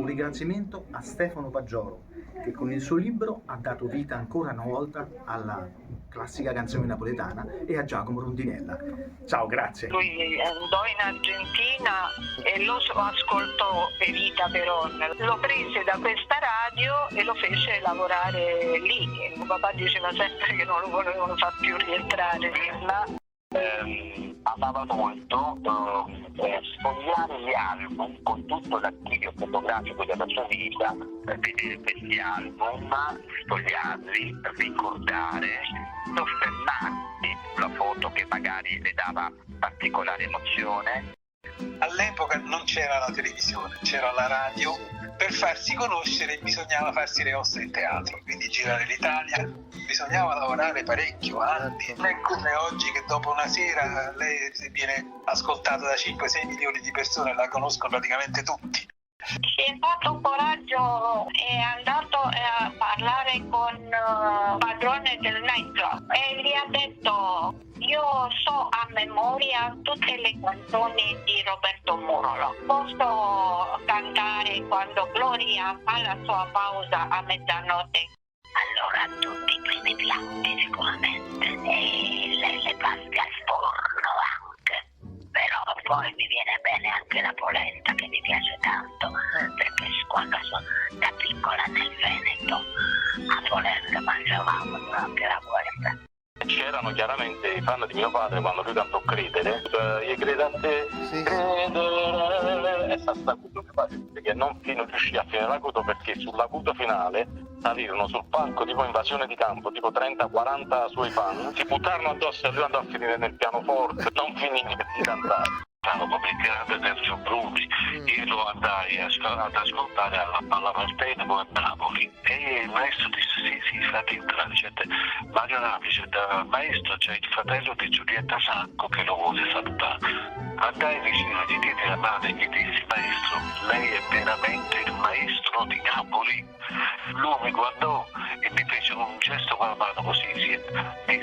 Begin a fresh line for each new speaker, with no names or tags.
Un ringraziamento a Stefano Paggioro, che con il suo libro ha dato vita ancora una volta alla classica canzone napoletana, e a Giacomo Rondinella. Ciao, grazie.
Lui andò in Argentina e lo ascoltò Evita Peron. Lo prese da questa radio e lo fece lavorare lì. Mio papà diceva sempre che non lo volevano far più rientrare là.
Amava molto sfogliare gli album con tutto l'archivio fotografico della sua vita, vedere questi album, sfogliarli, ricordare, soffermarsi sulla foto che magari le dava particolare emozione.
All'epoca non c'era la televisione, c'era la radio. Per farsi conoscere bisognava farsi le ossa in teatro, quindi girare l'Italia. Bisognava lavorare parecchio, anni. Non è come oggi che dopo una sera lei viene ascoltata da 5-6 milioni di persone, la conoscono praticamente tutti.
Si è fatto coraggio, è andato a parlare con padrone del nightclub e gli ha detto: io so a memoria tutte le canzoni di Roberto Murolo, posso cantare quando Gloria fa la sua pausa a mezzanotte. Allora tutti questi piatti sicuramente e le paste al forno anche, però poi mi viene bene anche la polenta che mi piace tanto, perché quando sono da piccola nel Veneto a polenta mangiavamo durante la guerra.
C'erano chiaramente i fan di mio padre quando lui cantò Credere, io credo a te,
Sì.
credere, e Sassacuto mio padre disse che non riuscì a finire l'acuto perché sull'acuto finale salirono sul palco tipo invasione di campo, tipo 30-40 suoi fan, si buttarono addosso e lui andò a finire nel pianoforte, non finì di cantare. Come grande Terzo Bruni, io lo andai ad ascoltare alla Partenopo a Napoli e il maestro disse sì, fate entrare, Mario Navice, maestro c'è il fratello di Giulietta Sacco che lo vuole salutare. Andai vicino, gli diedi la mano e gli dissi: maestro, lei è veramente il maestro di Napoli? Lui mi guardò e mi fece un gesto con la mano così, mi